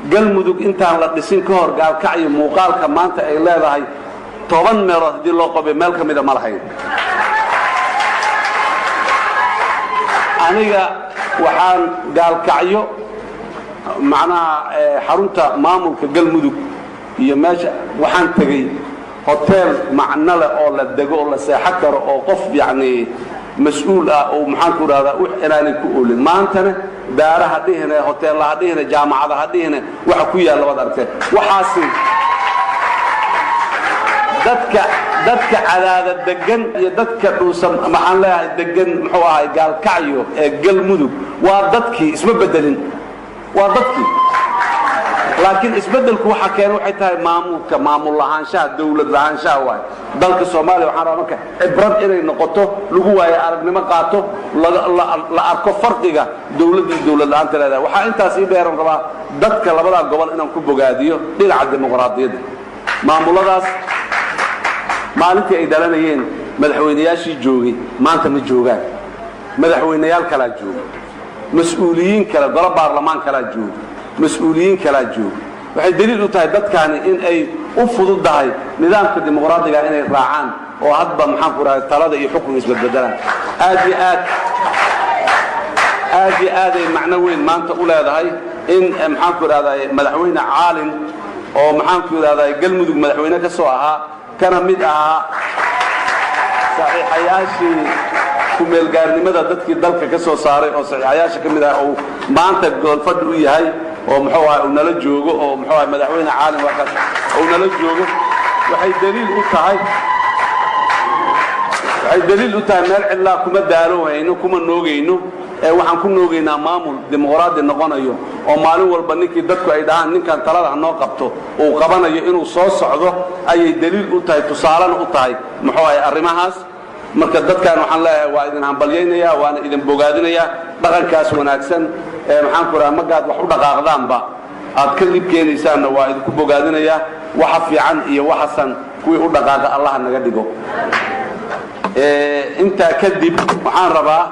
galmudug intaan la dhisin ka hor gaalkacyo muuqaalka maanta ay leedahay 10 meelood hadii loo qabay meel ka mid ah ma lahayn aniga waxaan gaalkacyo macnaha xarunta maamulka galmudug iyo meesha waxaan tagay hotel macna leh oo la dego oo la seexan karo oo qof yacni مسؤول أو محنك هذا وإحنا نقول ما أنتنا دار هديهنا هوتيل هديهنا جامعة هديهنا وحكوية الله بدرته وحاسين دتك على هذا الدجن دتك دوسم محله الدجن محوها قال كعيو قال مدو ودتك اسمه بدلين ودتك لكن اسبدل كو حكينا waxay tahay maamulka maamul lahaanshaha dawlad lahaanshaha waay dalka Soomaaliya waxaan rabaa ibrad inay noqoto lagu waayo aragnimo qaato la arko farqiga dawlad la'aanta leedahay waxa intaas ii dheeran rabaa dadka labada gobol inaan ku bogaadiyo dhinaca dimuqraadiyadda maamuladaas maalintii ay dhalanayeen madaxweynayaashii joogay maanta ma joogaan madaxweynayaal kala jooga mas'uuliyiin kala golo baarlamaan kala jooga مسؤولين كلا جوج waxay daliil u tahay dadkaani in ay u fududahay nidaamka dimuqraadiga inay raacaan oo hadba maxaan ku raacay talada iyo xukunka isbedbedelaan aad ay macna weyn maanta u leedahay in maxaan ku raacay madaxweyne caalin oo maxaan ku raacay galmudug madaxweyne ka soo ahaa kana mid ahaa saxiixayaashii ku meel gaarnimada dadkii dalka ka soo saaray oo saxiixayaasha kamid ah oo maanta goolfadh u yahay oo muxuu ahaa nala joogo oo muxuu ahaa madaxweyne caalin waxa oo nala joogo waxay daliil u tahay meel cidla kuma daalowayno kuma noogayno ee waxaan ku noogaynaa maamul dimuqraadi noqonayo oo maalin walba ninkii dadku ay dhahaan ninkan talada noo qabto oo qabanayo inuu soo socdo ayay daliil u tahay tusaalana u tahay muxuu ahaa arrimahaas marka dadkan waxaan leeyahay waa idin hambalyeynaya waana idin bogaadinaya dhaqankaas wanaagsan ee maxaan ku raraa magaad wax u dhaqaaqdaanba aad ka dib keenaysaanna waa idinku bogaadinaya waxa fiican iyo waxasan kuwii u dhaqaaqa Allah naga dhigo inta kadib waxaan rabaa